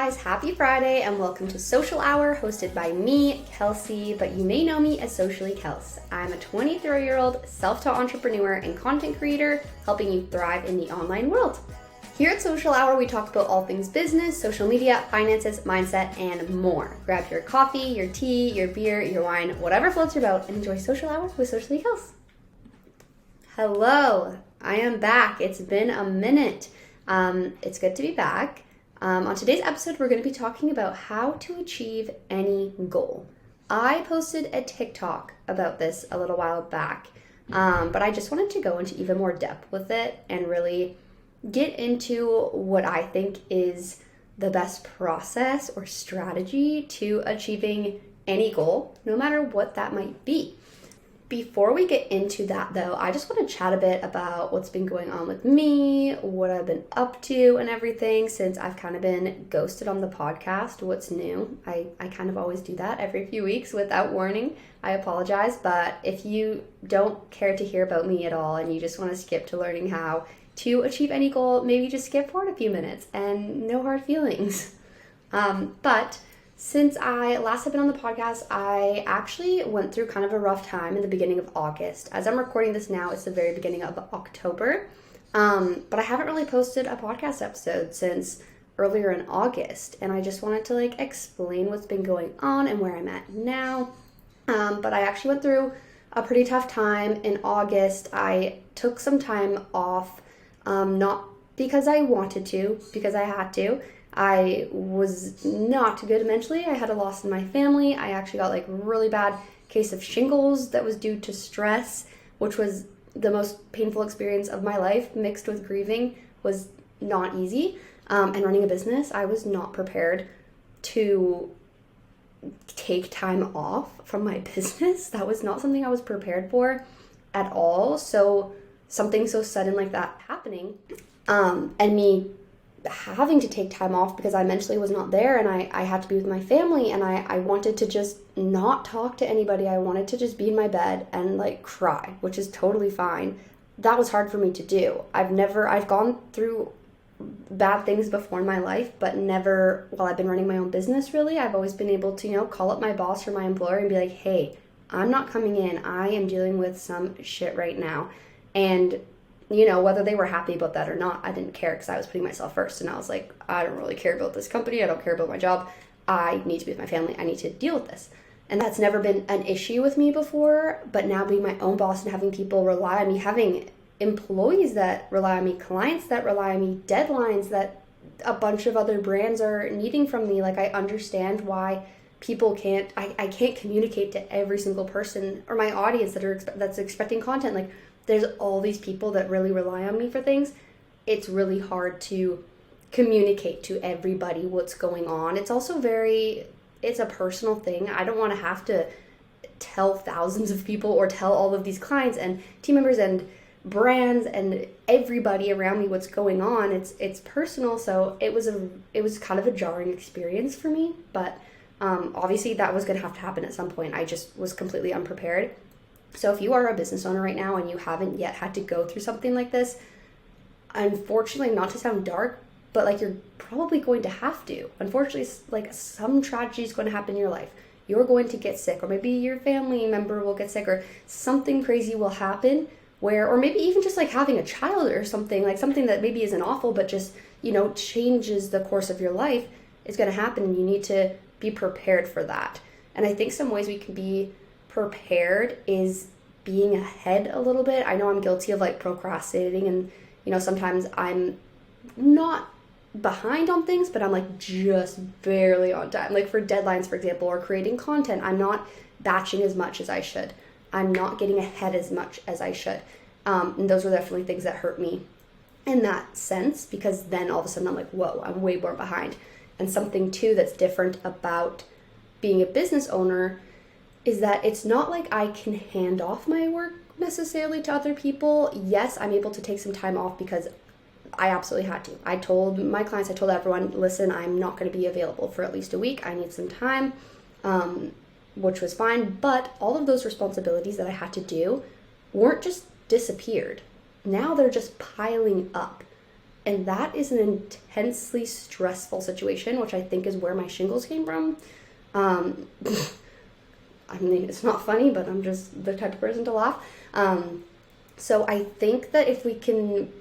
guys, happy Friday and welcome to Social Hour hosted by me, Kelsie, but you may know me as Socially Kels. I'm a 23-year-old self-taught entrepreneur and content creator helping you thrive in the online world. Here at Social Hour, we talk about all things business, social media, finances, mindset, and more. Grab your coffee, your tea, your beer, your wine, whatever floats your boat, and enjoy Social Hour with Socially Kels. Hello, I am back. It's been a minute. It's good to be back. On today's episode, we're going to be talking about how to achieve any goal. I posted a TikTok about this a little while back, but I just wanted to go into even more depth with it and really get into what I think is the best process or strategy to achieving any goal, no matter what that might be. Before we get into that though, I just want to chat a bit about what's been going on with me, what I've been up to and everything since I've kind of been ghosted on the podcast. What's new? I kind of always do that every few weeks without warning. I apologize, but if you don't care to hear about me at all and you just want to skip to learning how to achieve any goal, maybe just skip forward a few minutes and no hard feelings. But since I last have been on the podcast, I actually went through kind of a rough time in the beginning of August. As I'm recording this now, it's the very beginning of October. But I haven't really posted a podcast episode since earlier in August. And I just wanted to explain what's been going on and where I'm at now. But I actually went through a pretty tough time in August. I took some time off, not because I wanted to, because I had to. I was not good mentally. I had a loss in my family. I actually got really bad case of shingles that was due to stress, which was the most painful experience of my life, mixed with grieving. Was not easy. And running a business, I was not prepared to take time off from my business. That was not something I was prepared for at all. So something so sudden like that happening, and me having to take time off because I mentally was not there and I had to be with my family and I wanted to just not talk to anybody. I wanted to just be in my bed and cry, which is totally fine. That was hard for me to do. I've gone through bad things before in my life, but never while I've been running my own business really. I've always been able to, call up my boss or my employer and be like, hey, I'm not coming in. I am dealing with some shit right now. And whether they were happy about that or not, I didn't care because I was putting myself first. And I was like, I don't really care about this company. I don't care about my job. I need to be with my family. I need to deal with this. And that's never been an issue with me before. But now being my own boss and having people rely on me, having employees that rely on me, clients that rely on me, deadlines that a bunch of other brands are needing from me. I understand why people I can't communicate to every single person or my audience that's expecting content. There's all these people that really rely on me for things. It's really hard to communicate to everybody what's going on. It's also it's a personal thing. I don't want to have to tell thousands of people or tell all of these clients and team members and brands and everybody around me what's going on. It's personal, so it was kind of a jarring experience for me, but obviously that was going to have to happen at some point. I just was completely unprepared. So if you are a business owner right now and you haven't yet had to go through something like this, unfortunately, not to sound dark, but you're probably going to have to. Unfortunately, some tragedy is going to happen in your life. You're going to get sick, or maybe your family member will get sick, or something crazy will happen or maybe even just having a child or something, something that maybe isn't awful, but just, changes the course of your life is going to happen, and you need to be prepared for that. And I think some ways we can be prepared is being ahead a little bit. I know I'm guilty of procrastinating, and sometimes I'm not behind on things, but I'm just barely on time. For deadlines, for example, or creating content, I'm not batching as much as I should. I'm not getting ahead as much as I should. And those are definitely things that hurt me in that sense, because then all of a sudden I'm whoa, I'm way more behind. And something too that's different about being a business owner is that it's not I can hand off my work necessarily to other people. Yes, I'm able to take some time off because I absolutely had to. I told my clients, I told everyone, listen, I'm not going to be available for at least a week. I need some time, which was fine. But all of those responsibilities that I had to do weren't just disappeared. Now they're just piling up. And that is an intensely stressful situation, which I think is where my shingles came from. I mean, it's not funny, but I'm just the type of person to laugh. So I think that if we can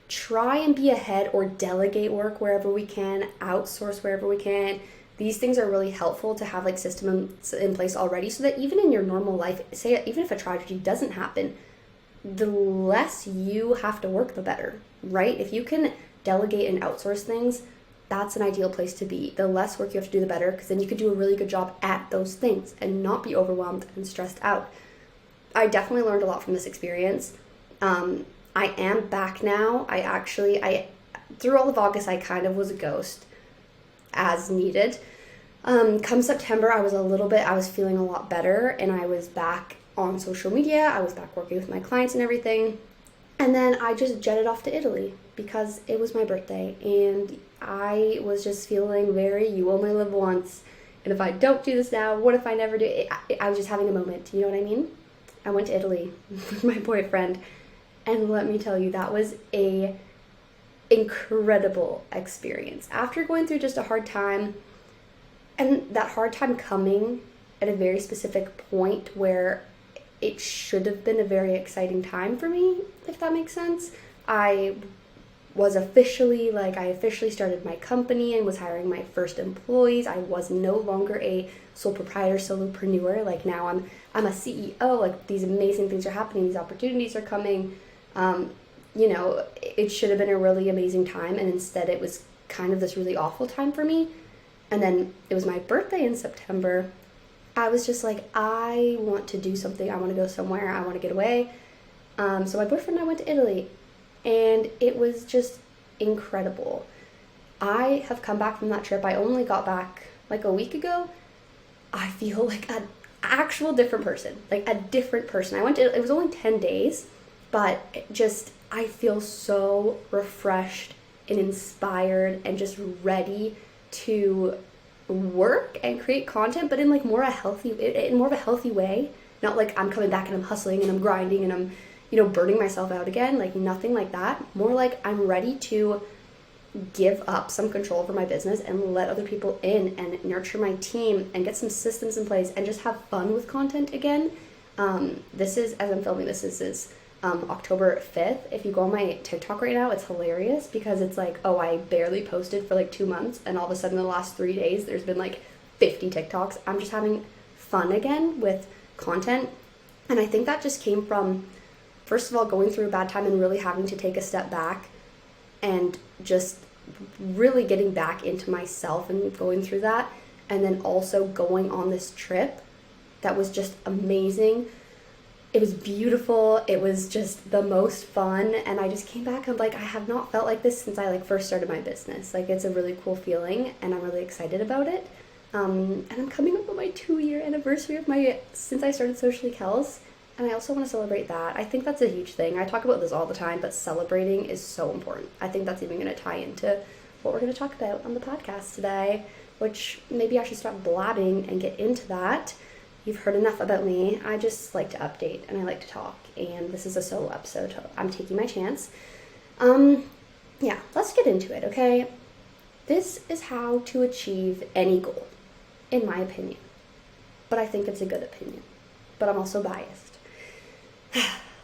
try and be ahead or delegate work wherever we can, outsource wherever we can, these things are really helpful to have like systems in place already, so that even in your normal life, say even if a tragedy doesn't happen, the less you have to work, the better, right? If you can delegate and outsource things, that's an ideal place to be. The less work you have to do, the better, because then you could do a really good job at those things and not be overwhelmed and stressed out. I definitely learned a lot from this experience. I am back now. I through all of August, I kind of was a ghost as needed. Come September, I was feeling a lot better, and I was back on social media. I was back working with my clients and everything. And then I just jetted off to Italy because it was my birthday, and I was just feeling very, you only live once, and if I don't do this now, what if I never do it? I was just having a moment, you know what I mean? I went to Italy with my boyfriend, and let me tell you, that was a incredible experience. After going through just a hard time, and that hard time coming at a very specific point where it should have been a very exciting time for me, if that makes sense. I officially started my company and was hiring my first employees. I was no longer a sole proprietor, solopreneur. Like now I'm a CEO. Like these amazing things are happening. These opportunities are coming. It should have been a really amazing time, and instead it was kind of this really awful time for me. And then it was my birthday in September. I was just like, I want to do something. I want to go somewhere. I want to get away. So my boyfriend and I went to Italy, and it was just incredible. I have come back from that trip. I only got back like a week ago. I feel like an actual different person, like a different person. It was only 10 days, but I feel so refreshed and inspired and just ready to work and create content, but in more of a healthy way. Not like I'm coming back and I'm hustling and I'm grinding and I'm burning myself out again, like nothing like that. More like I'm ready to give up some control over my business and let other people in and nurture my team and get some systems in place and just have fun with content again. This is, as I'm filming this, is October 5th. If you go on my TikTok right now, it's hilarious because it's like, oh, I barely posted for like 2 months, and all of a sudden in the last 3 days there's been like 50 TikToks. I'm just having fun again with content, and I think that just came from, first of all, going through a bad time and really having to take a step back and just really getting back into myself and going through that, and then also going on this trip that was just amazing. It was beautiful. It was just the most fun. And I just came back and I'm like, I have not felt like this since I first started my business. Like, it's a really cool feeling and I'm really excited about it. And I'm coming up on my 2-year anniversary since I started Socially Kels. And I also want to celebrate that. I think that's a huge thing. I talk about this all the time, but celebrating is so important. I think that's even going to tie into what we're going to talk about on the podcast today, which maybe I should stop blabbing and get into that. You've heard enough about me. I just like to update and I like to talk, and this is a solo episode. I'm taking my chance. Yeah, let's get into it, okay? This is how to achieve any goal, in my opinion. But I think it's a good opinion. But I'm also biased.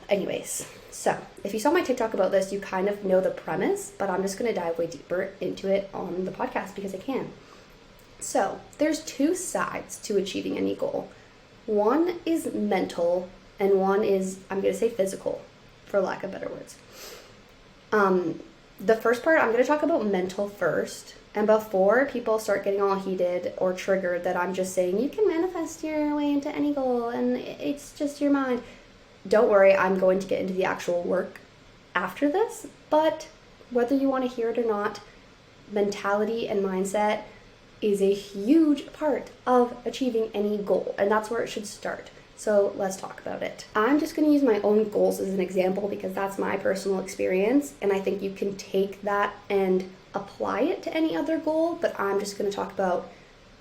Anyways, so if you saw my TikTok about this, you kind of know the premise, but I'm just going to dive way deeper into it on the podcast because I can. So there's 2 sides to achieving any goal. One is mental, and one is, I'm going to say physical, for lack of better words. The first part, I'm going to talk about mental first. And before people start getting all heated or triggered that I'm just saying, you can manifest your way into any goal, and it's just your mind. Don't worry, I'm going to get into the actual work after this. But whether you want to hear it or not, mentality and mindset is a huge part of achieving any goal, and that's where it should start. So let's talk about it. I'm just going to use my own goals as an example because that's my personal experience, and I think you can take that and apply it to any other goal, but I'm just going to talk about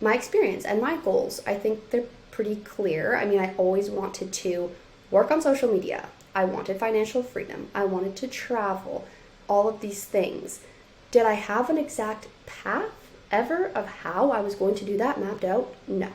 my experience and my goals. I think they're pretty clear. I mean, I always wanted to work on social media. I wanted financial freedom. I wanted to travel. all of these things. Did I have an exact path ever of how I was going to do that mapped out? No,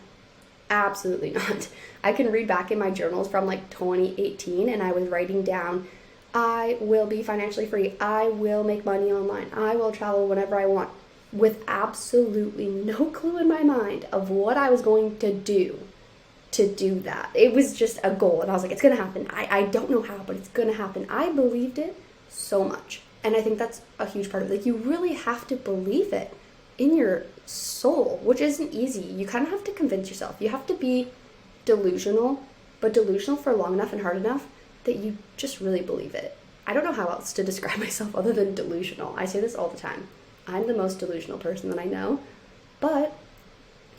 absolutely not. I can read back in my journals from like 2018 and I was writing down, I will be financially free, I will make money online, I will travel whenever I want, with absolutely no clue in my mind of what I was going to do that. It was just a goal and I was like, it's gonna happen. I don't know how, but it's gonna happen. I believed it so much. And I think that's a huge part of it. Like, you really have to believe it in your soul, which isn't easy. You kind of have to convince yourself. You have to be delusional, but delusional for long enough and hard enough that you just really believe it. I don't know how else to describe myself other than delusional. I say this all the time. I'm the most delusional person that I know, but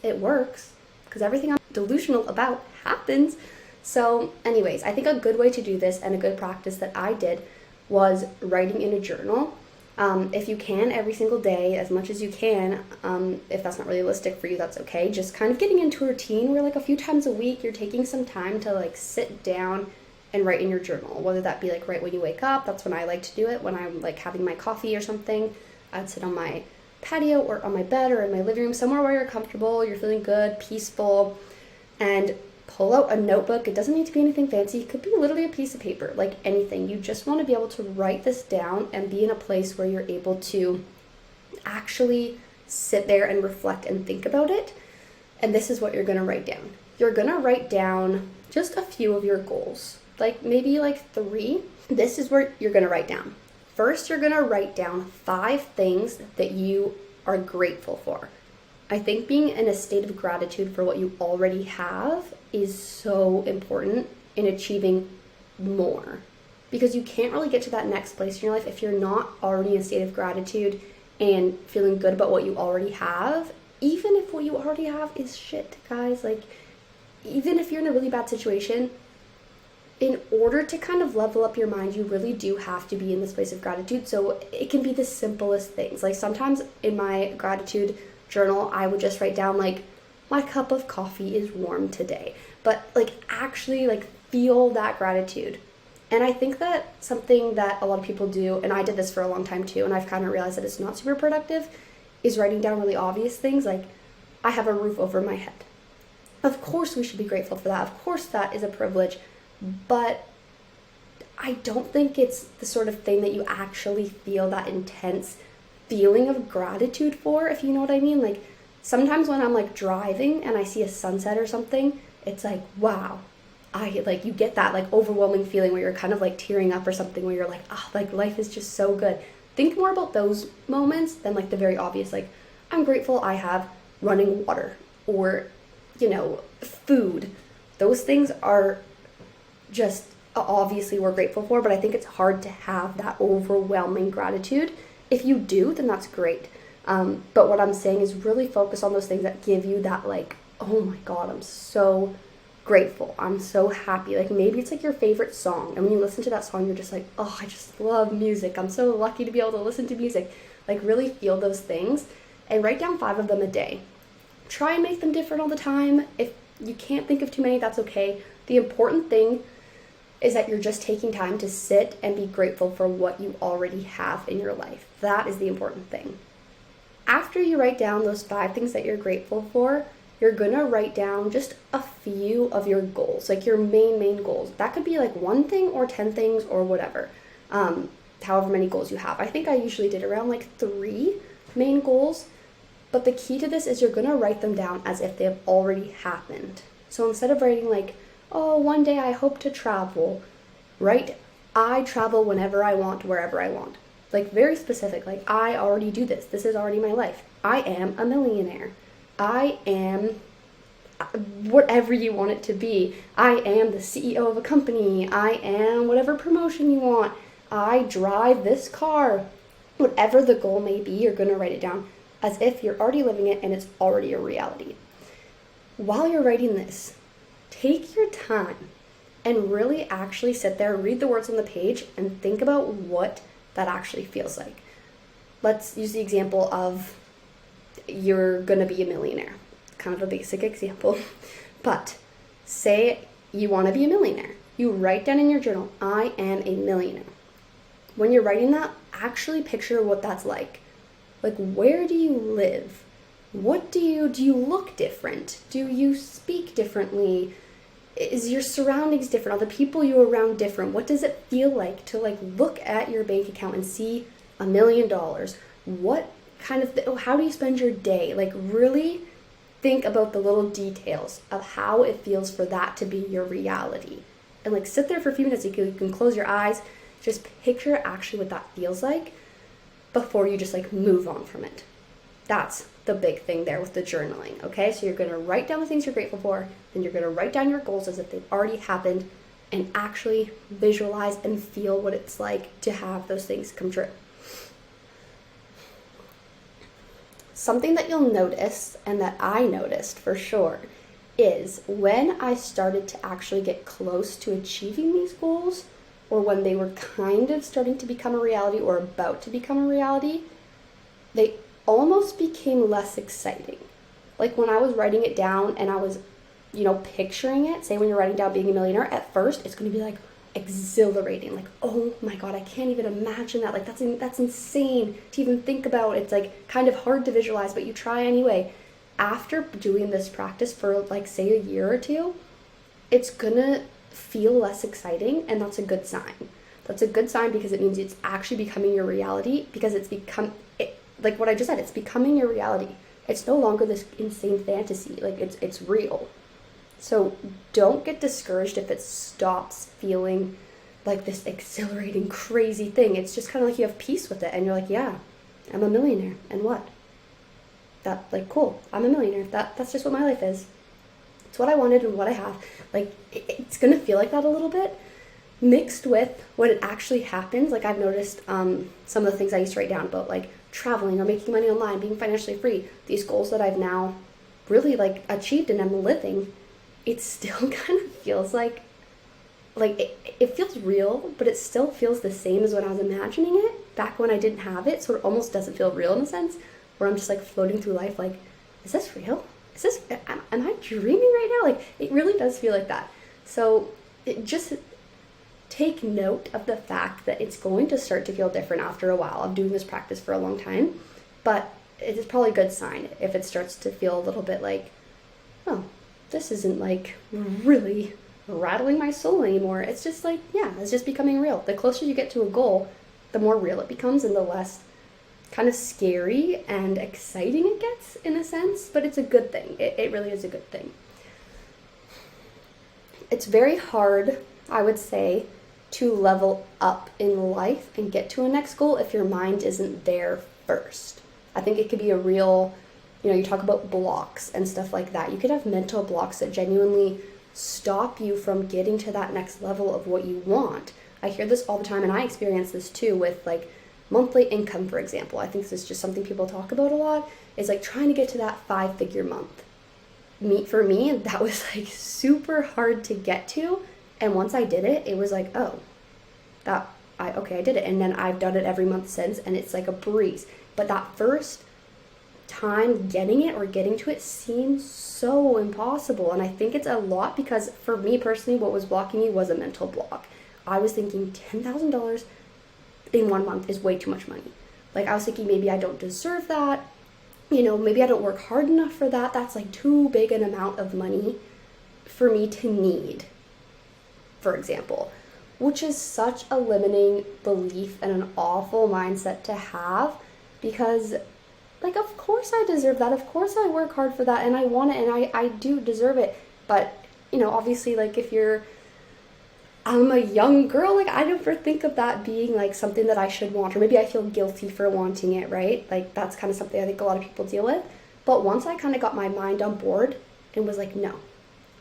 it works because everything I'm delusional about happens. So anyways, I think a good way to do this and a good practice that I did was writing in a journal. If you can, every single day, as much as you can. If that's not realistic for you, that's okay. Just kind of getting into a routine where like a few times a week, you're taking some time to like sit down and write in your journal, whether that be like right when you wake up. That's when I like to do it, when I'm like having my coffee or something. I'd sit on my patio or on my bed or in my living room, somewhere where you're comfortable, you're feeling good, peaceful, and pull out a notebook. It doesn't need to be anything fancy. It could be literally a piece of paper, like anything. You just want to be able to write this down and be in a place where you're able to actually sit there and reflect and think about it. And this is what you're going to write down. You're going to write down just a few of your goals, like maybe like 3. This is where you're going to write down. First, you're going to write down 5 things that you are grateful for. I think being in a state of gratitude for what you already have is so important in achieving more, because you can't really get to that next place in your life if you're not already in a state of gratitude and feeling good about what you already have, even if what you already have is shit, guys. Like, even if you're in a really bad situation, in order to kind of level up your mind, you really do have to be in this place of gratitude. So it can be the simplest things. Like, sometimes in my gratitude journal, I would just write down like, my cup of coffee is warm today. But like, actually like feel that gratitude. And I think that something that a lot of people do, and I did this for a long time too, and I've kind of realized that it's not super productive, is writing down really obvious things like, I have a roof over my head. Of course we should be grateful for that. Of course that is a privilege. But I don't think it's the sort of thing that you actually feel that intense feeling of gratitude for, if you know what I mean. Like, sometimes when I'm like driving and I see a sunset or something, it's like, wow, you get that like overwhelming feeling where you're kind of like tearing up or something, where you're like, oh, like life is just so good. Think more about those moments than like the very obvious, like, I'm grateful I have running water or, food. Those things are just obviously we're grateful for, but I think it's hard to have that overwhelming gratitude. If you do, then that's great. But what I'm saying is really focus on those things that give you that like, oh my God, I'm so grateful. I'm so happy. Like, maybe it's like your favorite song, and when you listen to that song, you're just like, oh, I just love music. I'm so lucky to be able to listen to music. Like, really feel those things and write down 5 of them a day. Try and make them different all the time. If you can't think of too many, that's okay. The important thing is that you're just taking time to sit and be grateful for what you already have in your life. That is the important thing. After you write down those 5 things that you're grateful for, you're gonna write down just a few of your goals, like your main goals. That could be like 1 thing or 10 things or whatever, however many goals you have. I think I usually did around like 3 main goals, but the key to this is you're gonna write them down as if they have already happened. So instead of writing like, oh, one day I hope to travel, write, I travel whenever I want, wherever I want. Like, very specific, like, I already do this. This is already my life. I am a millionaire. I am whatever you want it to be. I am the CEO of a company. I am whatever promotion you want. I drive this car. Whatever the goal may be, you're going to write it down as if you're already living it and it's already a reality. While you're writing this, take your time and really actually sit there, read the words on the page, and think about what that actually feels like. Let's use the example of you're gonna be a millionaire. Kind of a basic example, but say you want to be a millionaire. You write down in your journal, I am a millionaire. when you're writing that, actually picture what that's like. Like, where do you live? What do you look different? Do you speak differently? Is your surroundings different? Are the people you're around different? What does it feel like to like look at your bank account and see $1 million? What kind of, how do you spend your day? Like, really think about the little details of how it feels for that to be your reality. And like sit there for a few minutes. You can close your eyes, just picture actually what that feels like before you just like move on from it. That's the big thing there with the journaling, okay? So you're going to write down the things you're grateful for, then you're going to write down your goals as if they've already happened, and actually visualize and feel what it's like to have those things come true. Something that you'll notice, and that I noticed for sure, is when I started to actually get close to achieving these goals, or when they were kind of starting to become a reality or about to become a reality, they almost became less exciting. Like when I was writing it down and I was, picturing it, say when you're writing down being a millionaire, at first it's going to be like exhilarating, like, oh my god, I can't even imagine that, like that's insane to even think about. It's like kind of hard to visualize, but you try anyway. After doing this practice for like say a year or two, it's gonna feel less exciting, and that's a good sign. That's a good sign because it means it's actually becoming your reality, because like what I just said, it's becoming your reality. It's no longer this insane fantasy, like it's real. So don't get discouraged if it stops feeling like this exhilarating, crazy thing. It's just kind of like you have peace with it, and you're like, yeah, I'm a millionaire, and what? That, like, cool, I'm a millionaire. That's just what my life is. It's what I wanted and what I have. Like, it's gonna feel like that a little bit, mixed with when it actually happens. Like, I've noticed some of the things I used to write down about, like, traveling or making money online, being financially free, these goals that I've now really, like, achieved and I'm living, it still kind of feels like it feels real, but it still feels the same as when I was imagining it back when I didn't have it. So it almost doesn't feel real in a sense, where I'm just like floating through life like, is this real? Am I dreaming right now? Like, it really does feel like that. So just take note of the fact that it's going to start to feel different after a while. I'm doing this practice for a long time, but it is probably a good sign if it starts to feel a little bit like, oh, this isn't like really rattling my soul anymore. It's just like, yeah, it's just becoming real. The closer you get to a goal, the more real it becomes, and the less kind of scary and exciting it gets in a sense, but it's a good thing. It really is a good thing. It's very hard, I would say, to level up in life and get to a next goal if your mind isn't there first. I think it could be a real, you talk about blocks and stuff like that. You could have mental blocks that genuinely stop you from getting to that next level of what you want. I hear this all the time, and I experience this too with like monthly income, for example. I think this is just something people talk about a lot, is like trying to get to that 5-figure month. For me, that was like super hard to get to. And once I did it, it was like, oh, I did it. And then I've done it every month since, and it's like a breeze. But that first time getting to it seems so impossible. And I think it's a lot because for me personally, what was blocking me was a mental block. I was thinking $10,000 in 1 month is way too much money. Like, I was thinking maybe I don't deserve that. Maybe I don't work hard enough for that. That's like too big an amount of money for me to need, for example, which is such a limiting belief and an awful mindset to have, because like, of course I deserve that. Of course I work hard for that, and I want it, and I do deserve it. But, obviously, like, I'm a young girl, like, I never think of that being like something that I should want, or maybe I feel guilty for wanting it, right? Like, that's kind of something I think a lot of people deal with. But once I kind of got my mind on board and was like, no,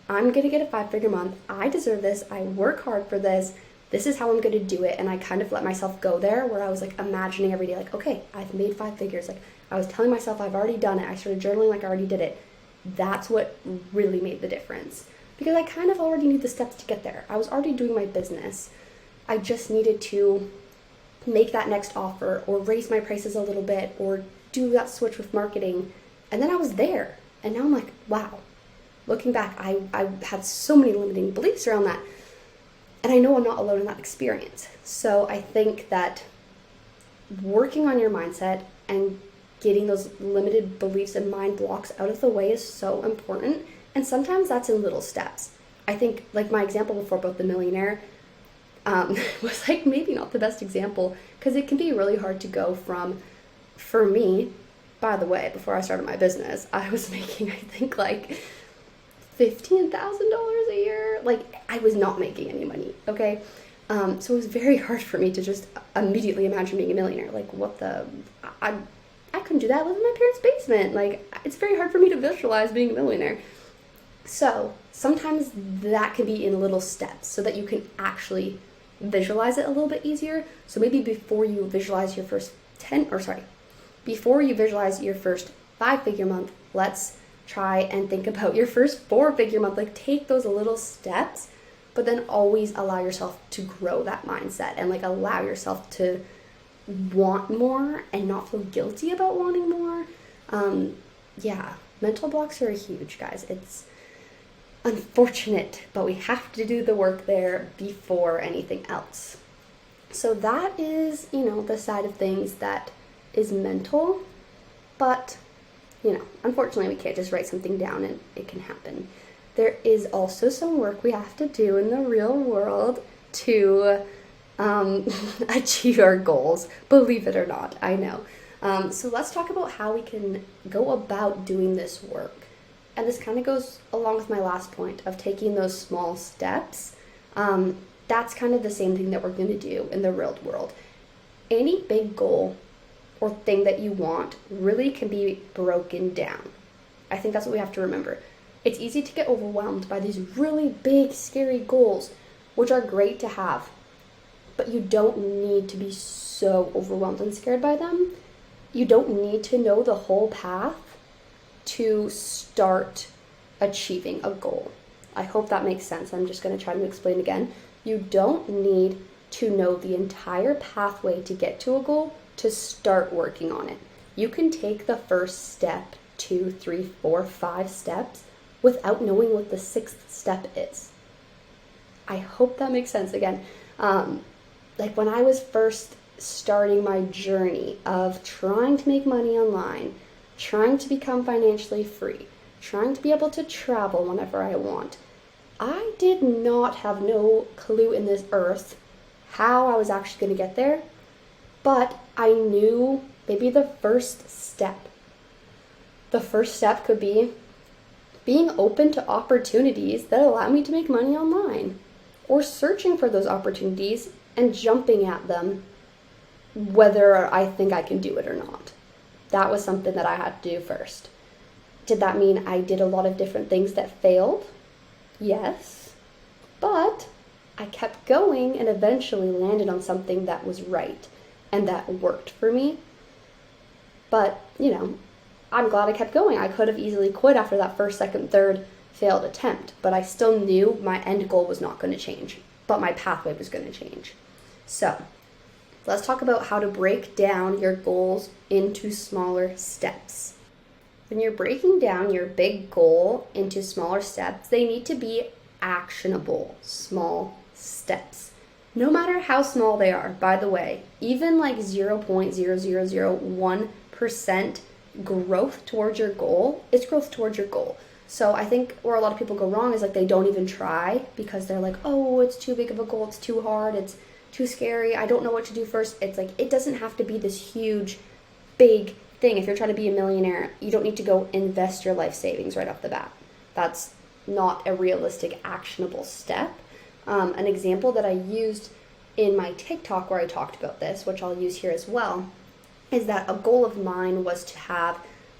I'm going to get a 5-figure month. I deserve this. I work hard for this. This is how I'm going to do it. And I kind of let myself go there, where I was like imagining every day, like, okay, I've made 5 figures. Like, I was telling myself I've already done it. I started journaling like I already did it. That's what really made the difference, because I kind of already knew the steps to get there. I was already doing my business. I just needed to make that next offer, or raise my prices a little bit, or do that switch with marketing. And then I was there. And now I'm like, wow. Looking back, I had so many limiting beliefs around that. And I know I'm not alone in that experience. So I think that working on your mindset and getting those limited beliefs and mind blocks out of the way is so important. And sometimes that's in little steps. I think, like my example before about the millionaire was like maybe not the best example, because it can be really hard to go from, for me, by the way, before I started my business, I was making, I think, like $15,000 a year. Like, I was not making any money, okay? So it was very hard for me to just immediately imagine being a millionaire. Like, I couldn't do that. I live in my parents' basement. Like, it's very hard for me to visualize being a millionaire. So sometimes that can be in little steps so that you can actually visualize it a little bit easier. So maybe before you visualize your first before you visualize your first 5-figure month, let's try and think about your first 4-figure month. Like, take those little steps, but then always allow yourself to grow that mindset and like allow yourself to want more and not feel guilty about wanting more. Mental blocks are huge, guys. It's unfortunate, but we have to do the work there before anything else. So that is, the side of things that is mental, but, unfortunately we can't just write something down and it can happen. There is also some work we have to do in the real world to achieve our goals, believe it or not, I know. So let's talk about how we can go about doing this work. And this kind of goes along with my last point of taking those small steps. That's kind of the same thing that we're going to do in the real world. Any big goal or thing that you want really can be broken down. I think that's what we have to remember. It's easy to get overwhelmed by these really big, scary goals, which are great to have. But you don't need to be so overwhelmed and scared by them. You don't need to know the whole path to start achieving a goal. I hope that makes sense. I'm just going to try to explain again. You don't need to know the entire pathway to get to a goal to start working on it. You can take the first step, 2, 3, 4, 5 steps without knowing what the 6th step is. I hope that makes sense again. Like when I was first starting my journey of trying to make money online, trying to become financially free, trying to be able to travel whenever I want, I did not have no clue in this earth how I was actually going to get there, but I knew maybe the first step. The first step could be being open to opportunities that allow me to make money online, or searching for those opportunities and jumping at them, whether I think I can do it or not. That was something that I had to do first. Did that mean I did a lot of different things that failed? Yes. But I kept going and eventually landed on something that was right and that worked for me. But, I'm glad I kept going. I could have easily quit after that first, second, third failed attempt, but I still knew my end goal was not going to change, but my pathway was going to change. So, let's talk about how to break down your goals into smaller steps. When you're breaking down your big goal into smaller steps, they need to be actionable small steps. No matter how small they are, by the way, even like 0.0001% growth towards your goal, it's growth towards your goal. So I think where a lot of people go wrong is like they don't even try because they're like, oh, it's too big of a goal, it's too hard, it's too scary, I don't know what to do first. It's like, it doesn't have to be this huge, big thing. If you're trying to be a millionaire, you don't need to go invest your life savings right off the bat. That's not a realistic, actionable step. An example that I used in my TikTok where I talked about this, which I'll use here as well, is that a goal of mine was to have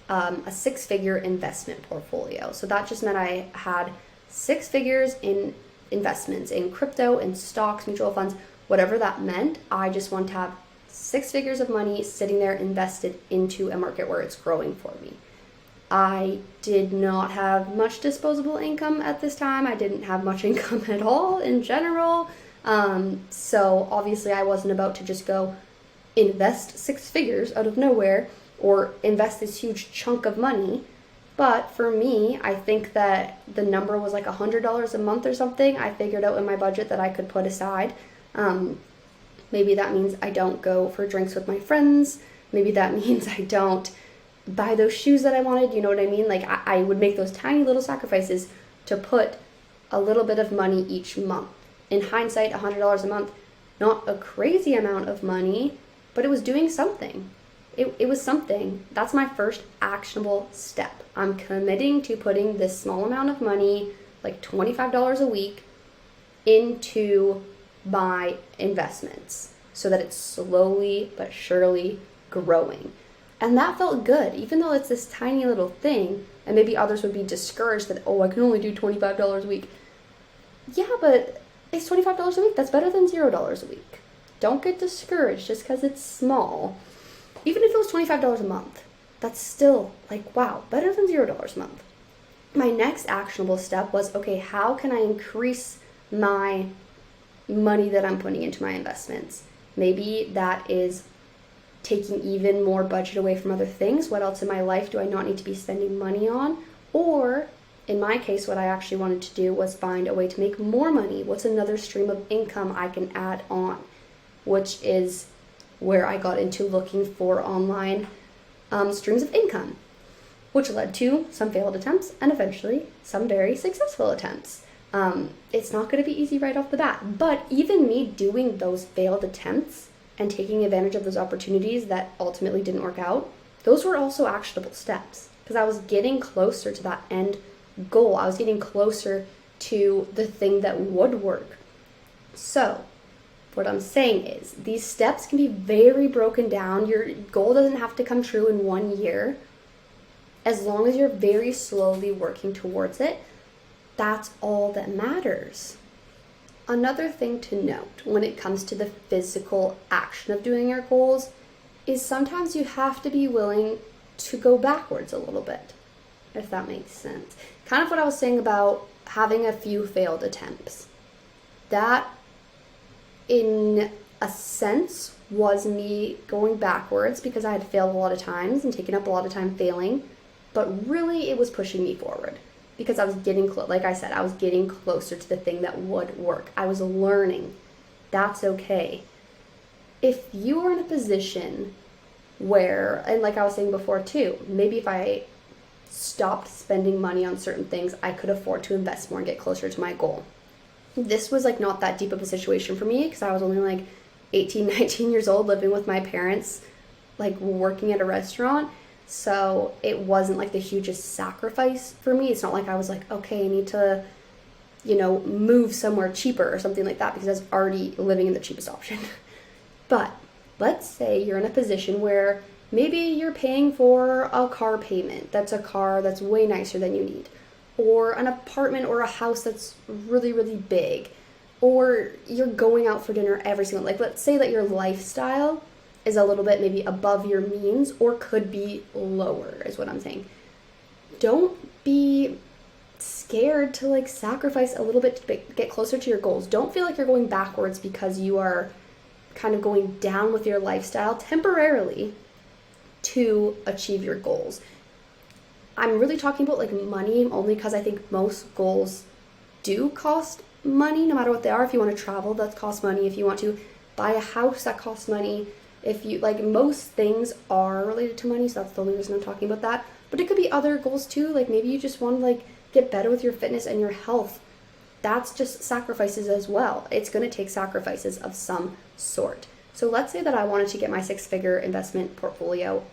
a 6-figure investment portfolio. So that just meant I had 6 figures in investments, in crypto, in stocks, mutual funds, whatever that meant. I just want to have 6 figures of money sitting there invested into a market where it's growing for me. I did not have much disposable income at this time. I didn't have much income at all in general. So obviously I wasn't about to just go invest 6 figures out of nowhere or invest this huge chunk of money But for me, I think that the number was like $100 a month or something. I figured out in my budget that I could put aside. Maybe that means I don't go for drinks with my friends. Maybe that means I don't buy those shoes that I wanted. You know what I mean? Like I would make those tiny little sacrifices to put a little bit of money each month. In hindsight, $100 a month, not a crazy amount of money, but it was doing something. It was something. That's my first actionable step. I'm committing to putting this small amount of money, like $25 a week, into my investments so that it's slowly but surely growing. And that felt good, even though it's this tiny little thing, and maybe others would be discouraged that, oh, I can only do $25 a week. Yeah, but it's $25 a week. That's better than $0 a week. Don't get discouraged just because it's small. Even if it was $25 a month, that's still like, wow, better than $0 a month. My next actionable step was, okay, how can I increase my money that I'm putting into my investments? Maybe that is taking even more budget away from other things. What else in my life do I not need to be spending money on? Or in my case, what I actually wanted to do was find a way to make more money. What's another stream of income I can add on? Which is where I got into looking for online streams of income, which led to some failed attempts and eventually some very successful attempts. It's not going to be easy right off the bat, but even me doing those failed attempts and taking advantage of those opportunities that ultimately didn't work out, those were also actionable steps because I was getting closer to that end goal. I was getting closer to the thing that would work. So what I'm saying is these steps can be very broken down. Your goal doesn't have to come true in 1 year. As long as you're very slowly working towards it, that's all that matters. Another thing to note when it comes to the physical action of doing your goals is sometimes you have to be willing to go backwards a little bit, if that makes sense. Kind of what I was saying about having a few failed attempts. That, in a sense, was me going backwards because I had failed a lot of times and taken up a lot of time failing, but really it was pushing me forward because I was getting like I said, I was getting closer to the thing that would work. I was learning. That's okay. If you are in a position where, and like I was saying before too, maybe if I stopped spending money on certain things, I could afford to invest more and get closer to my goal. This was like not that deep of a situation for me because I was only like 18, 19 years old living with my parents, like working at a restaurant. So it wasn't like the hugest sacrifice for me. It's not like I was like, okay, I need to, move somewhere cheaper or something like that because I was already living in the cheapest option. But let's say you're in a position where maybe you're paying for a car payment. That's a car that's way nicer than you need. Or an apartment or a house that's really, really big, or you're going out for dinner every single, like let's say that your lifestyle is a little bit maybe above your means or could be lower is what I'm saying. Don't be scared to like sacrifice a little bit to get closer to your goals. Don't feel like you're going backwards because you are kind of going down with your lifestyle temporarily to achieve your goals. I'm really talking about like money only because I think most goals do cost money, no matter what they are. If you want to travel, that costs money. If you want to buy a house, that costs money. If you like, most things are related to money, so that's the only reason I'm talking about that. But it could be other goals too. Like maybe you just want to like get better with your fitness and your health. That's just sacrifices as well. It's going to take sacrifices of some sort. So let's say that I wanted to get my 6-figure investment portfolio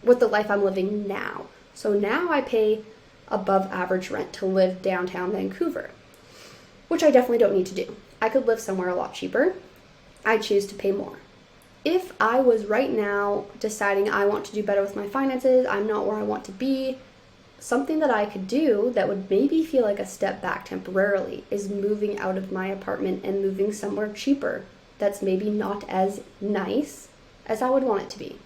with the life I'm living now. So now I pay above average rent to live downtown Vancouver, which I definitely don't need to do. I could live somewhere a lot cheaper. I choose to pay more. If I was right now deciding I want to do better with my finances, I'm not where I want to be, something that I could do that would maybe feel like a step back temporarily is moving out of my apartment and moving somewhere cheaper that's maybe not as nice as I would want it to be.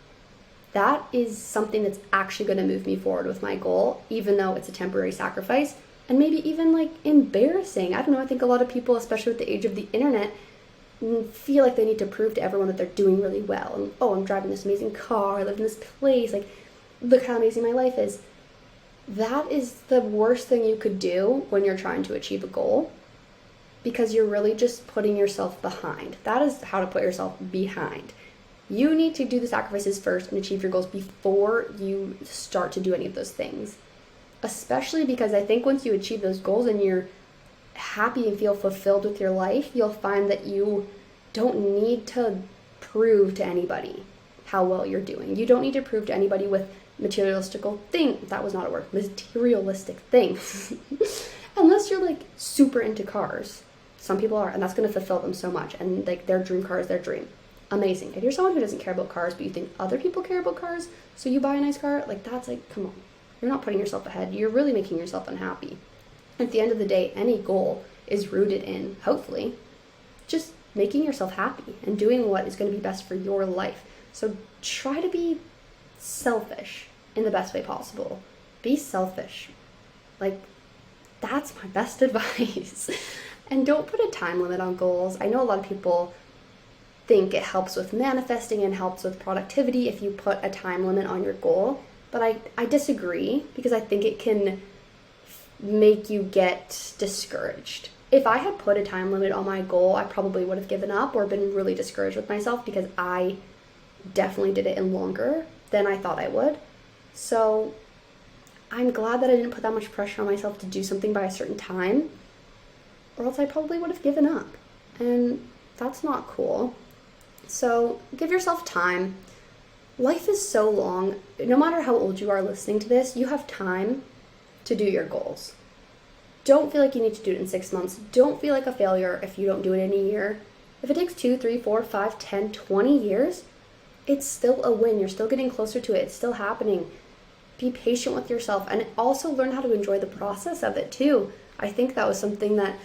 That is something that's actually going to move me forward with my goal, even though it's a temporary sacrifice and maybe even like embarrassing. I don't know. I think a lot of people, especially with the age of the internet, feel like they need to prove to everyone that they're doing really well. And, oh, I'm driving this amazing car. I live in this place. Like, look how amazing my life is. that is the worst thing you could do when you're trying to achieve a goal, because you're really just putting yourself behind. That is how to put yourself behind. You need to do the sacrifices first and achieve your goals before you start to do any of those things. Especially because I think once you achieve those goals and you're happy and feel fulfilled with your life, you'll find that you don't need to prove to anybody how well you're doing. You don't need to prove to anybody with materialistic things. That was not a word. Materialistic things. Unless you're like super into cars. Some people are, and that's going to fulfill them so much. And like their dream car is their dream. Amazing. If you're someone who doesn't care about cars, but you think other people care about cars, so you buy a nice car, like that's like, come on. You're not putting yourself ahead. You're really making yourself unhappy. At the end of the day, any goal is rooted in, hopefully, just making yourself happy and doing what is going to be best for your life. So try to be selfish in the best way possible. Be selfish. Like, that's my best advice. And don't put a time limit on goals. I know a lot of people think it helps with manifesting and helps with productivity if you put a time limit on your goal. But I disagree, because I think it can make you get discouraged. If I had put a time limit on my goal, I probably would have given up or been really discouraged with myself, because I definitely did it in longer than I thought I would. So I'm glad that I didn't put that much pressure on myself to do something by a certain time, or else I probably would have given up. And that's not cool. So give yourself time. Life is so long. No matter how old you are listening to this, you have time to do your goals. Don't feel like you need to do it in 6 months. Don't feel like a failure if you don't do it in a year. If it takes 2, 3, 4, 5, 10, 20 years, it's still a win. You're still getting closer to it. It's still happening. Be patient with yourself, and also learn how to enjoy the process of it too. I think that was something that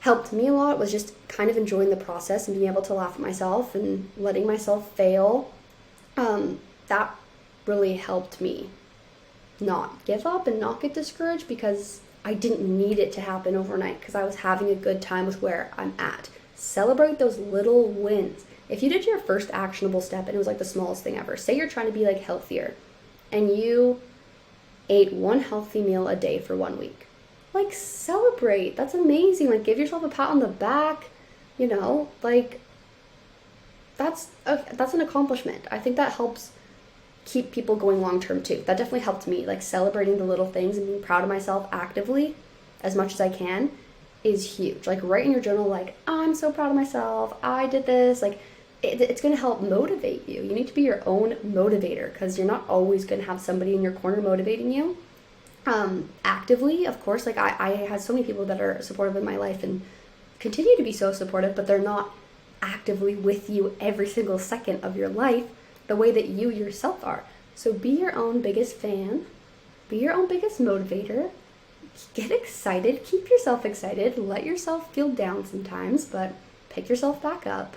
helped me a lot, was just kind of enjoying the process and being able to laugh at myself and letting myself fail. That really helped me not give up and not get discouraged, because I didn't need it to happen overnight, because I was having a good time with where I'm at. Celebrate those little wins. If you did your first actionable step and it was like the smallest thing ever, say you're trying to be like healthier and you ate one healthy meal a day for 1 week. Like, celebrate. That's amazing. Like, give yourself a pat on the back, like that's an accomplishment. I think that helps keep people going long term too. That definitely helped me, like celebrating the little things and being proud of myself actively as much as I can is huge. Like, write in your journal, like, oh, I'm so proud of myself, I did this. Like, it's going to help motivate you. You need to be your own motivator, because you're not always going to have somebody in your corner motivating you actively. Of course, like I had so many people that are supportive in my life and continue to be so supportive, but they're not actively with you every single second of your life the way that you yourself are. So be your own biggest fan, be your own biggest motivator, get excited, keep yourself excited, let yourself feel down sometimes, but pick yourself back up.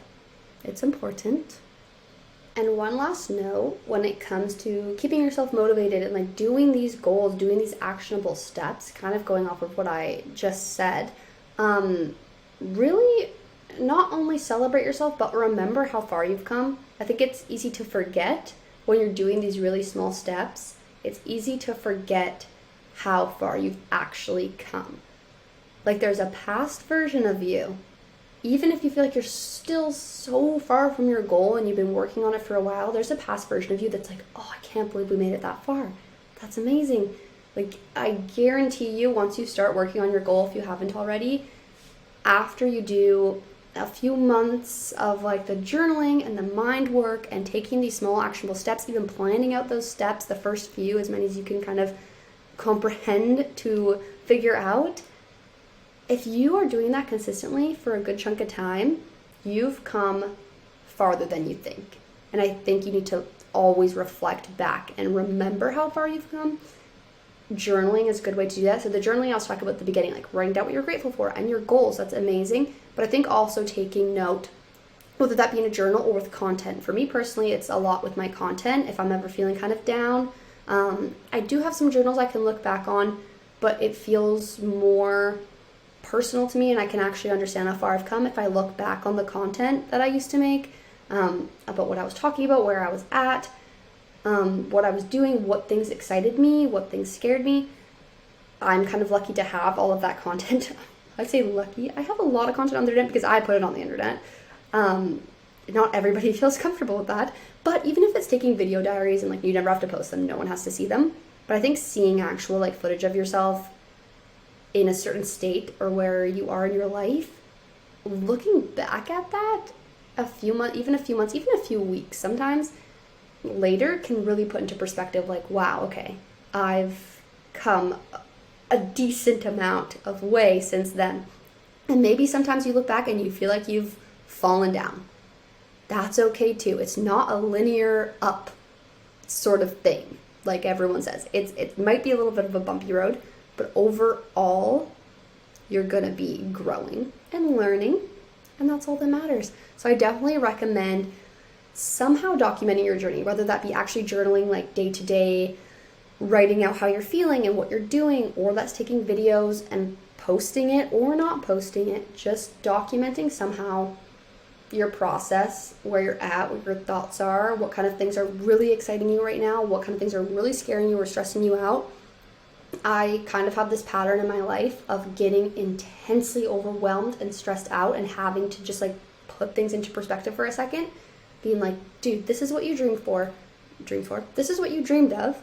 It's important. And one last note, when it comes to keeping yourself motivated and like doing these goals, doing these actionable steps, kind of going off of what I just said, really not only celebrate yourself, but remember how far you've come. I think it's easy to forget when you're doing these really small steps. It's easy to forget how far you've actually come. Like, there's a past version of you. Even if you feel like you're still so far from your goal and you've been working on it for a while, there's a past version of you that's like, oh, I can't believe we made it that far. That's amazing. Like, I guarantee you, once you start working on your goal, if you haven't already, after you do a few months of like the journaling and the mind work and taking these small actionable steps, even planning out those steps, the first few, as many as you can kind of comprehend to figure out, if you are doing that consistently for a good chunk of time, you've come farther than you think. And I think you need to always reflect back and remember how far you've come. Journaling is a good way to do that. So the journaling I was talking about at the beginning, like writing down what you're grateful for and your goals, that's amazing. But I think also taking note, whether that be in a journal or with content. For me personally, it's a lot with my content. If I'm ever feeling kind of down, I do have some journals I can look back on, but it feels more personal to me, and I can actually understand how far I've come if I look back on the content that I used to make, about what I was talking about, where I was at, what I was doing, what things excited me, what things scared me. I'm kind of lucky to have all of that content. I say lucky. I have a lot of content on the internet because I put it on the internet. Not everybody feels comfortable with that. But even if it's taking video diaries and like you never have to post them, no one has to see them. But I think seeing actual like footage of yourself in a certain state or where you are in your life, looking back at that a few months, even a few weeks sometimes later can really put into perspective like, wow, okay, I've come a decent amount of way since then. And maybe sometimes you look back and you feel like you've fallen down. That's okay too. It's not a linear up sort of thing, like everyone says. It might be a little bit of a bumpy road, but overall, you're gonna be growing and learning, and that's all that matters. So I definitely recommend somehow documenting your journey, whether that be actually journaling like day to day, writing out how you're feeling and what you're doing, or that's taking videos and posting it or not posting it, just documenting somehow your process, where you're at, what your thoughts are, what kind of things are really exciting you right now, what kind of things are really scaring you or stressing you out. I kind of have this pattern in my life of getting intensely overwhelmed and stressed out and having to just like put things into perspective for a second, being like, dude, this is what you dreamed for. This is what you dreamed of.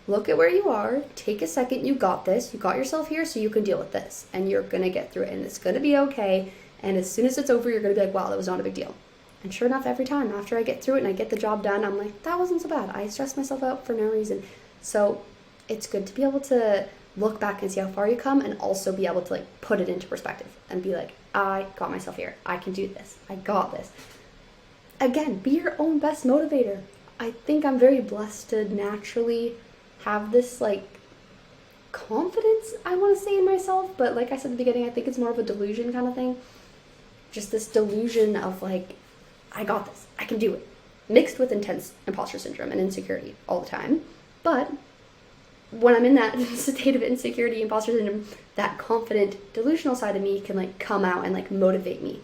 Look at where you are. Take a second. You got this. You got yourself here so you can deal with this. And you're going to get through it. And it's going to be okay. And as soon as it's over, you're going to be like, wow, that was not a big deal. And sure enough, every time after I get through it and I get the job done, I'm like, that wasn't so bad. I stressed myself out for no reason. So it's good to be able to look back and see how far you come and also be able to like put it into perspective and be like, I got myself here. I can do this. I got this. Again, be your own best motivator. I think I'm very blessed to naturally have this like confidence, I want to say, in myself, but like I said at the beginning, I think it's more of a delusion kind of thing. Just this delusion of like, I got this, I can do it, mixed with intense imposter syndrome and insecurity all the time. But when I'm in that state of insecurity, imposter syndrome, that confident, delusional side of me can like come out and like motivate me.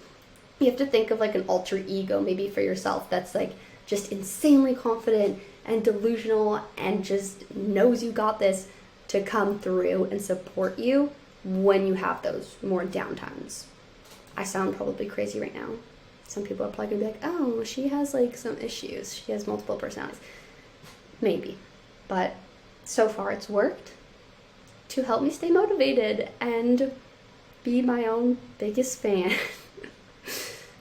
You have to think of like an alter ego maybe for yourself that's like just insanely confident and delusional and just knows you got this to come through and support you when you have those more downtimes. I sound probably crazy right now. Some people are probably gonna be like, oh, she has like some issues. She has multiple personalities. Maybe. But so far it's worked to help me stay motivated and be my own biggest fan.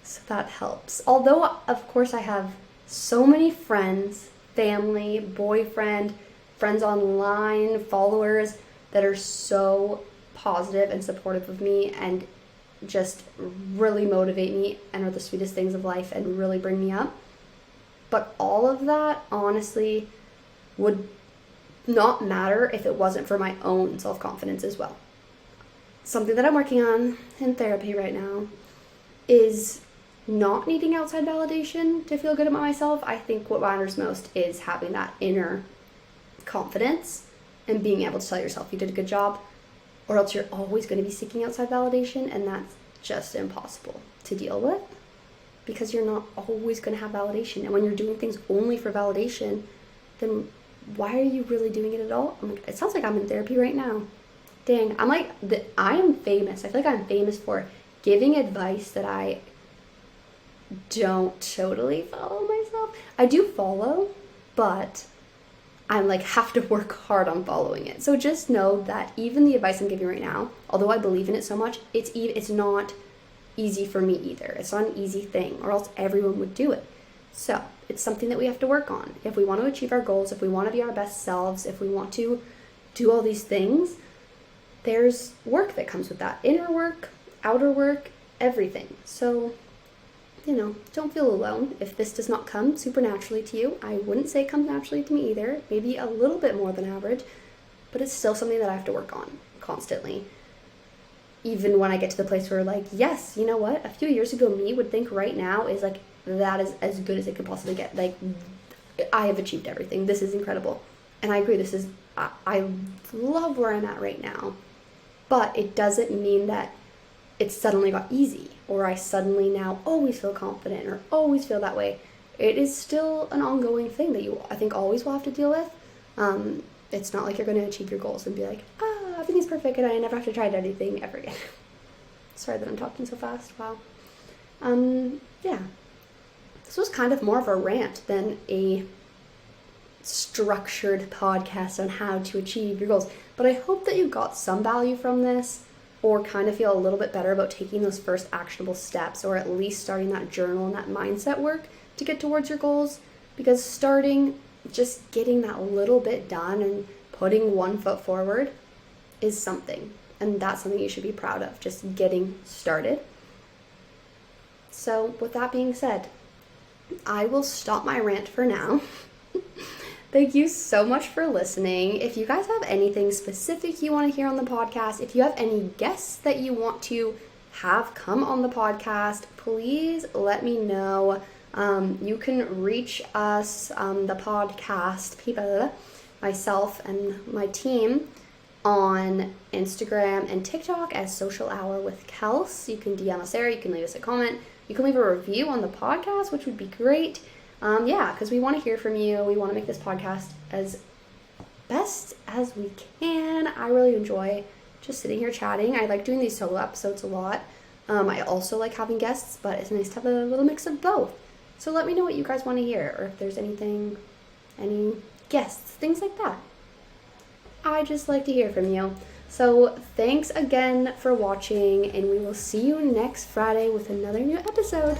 So that helps. Although, of course, I have so many friends, family, boyfriend, friends online, followers that are so positive and supportive of me and just really motivate me and are the sweetest things of life and really bring me up. But all of that, honestly, would not matter if it wasn't for my own self-confidence as well. Something that I'm working on in therapy right now is not needing outside validation to feel good about myself. I think what matters most is having that inner confidence and being able to tell yourself you did a good job, or else you're always going to be seeking outside validation, and that's just impossible to deal with because you're not always going to have validation. And when you're doing things only for validation, then why are you really doing it at all? It sounds like I'm in therapy right now. Dang, I am famous. I feel like I'm famous for giving advice that I don't totally follow myself. I do follow, but I'm like have to work hard on following it. So just know that even the advice I'm giving right now, although I believe in it so much, it's not easy for me either. It's not an easy thing, or else everyone would do it. So it's something that we have to work on. If we want to achieve our goals, if we want to be our best selves, if we want to do all these things, there's work that comes with that. Inner work, outer work, everything. So, don't feel alone if this does not come supernaturally to you. I wouldn't say it comes naturally to me either. Maybe a little bit more than average, but it's still something that I have to work on constantly. Even when I get to the place where like, yes, you know what? A few years ago, me would think right now is like, that is as good as it could possibly get. Like, I have achieved everything. This is incredible. And I agree, I love where I'm at right now. But it doesn't mean that it suddenly got easy, or I suddenly now always feel confident or always feel that way. It is still an ongoing thing that I think always will have to deal with. It's not like you're going to achieve your goals and be like, I've everything's perfect and I never have to try anything ever again. Sorry that I'm talking so fast. Wow. Yeah. This was kind of more of a rant than a structured podcast on how to achieve your goals. But I hope that you got some value from this, or kind of feel a little bit better about taking those first actionable steps, or at least starting that journal and that mindset work to get towards your goals. Because starting, just getting that little bit done and putting one foot forward is something. And that's something you should be proud of, just getting started. So with that being said, I will stop my rant for now. Thank you so much for listening. If you guys have anything specific you want to hear on the podcast, if you have any guests that you want to have come on the podcast, please let me know. You can reach us, the podcast people, myself and my team, on Instagram and TikTok as Social Hour with Kels. You can DM us there. You can leave us a comment. You can leave a review on the podcast, which would be great. Because we want to hear from you. We want to make this podcast as best as we can. I really enjoy just sitting here chatting. I like doing these solo episodes a lot. I also like having guests, but it's nice to have a little mix of both. So let me know what you guys want to hear, or if there's anything, any guests, things like that. I just like to hear from you. So thanks again for watching, and we will see you next Friday with another new episode.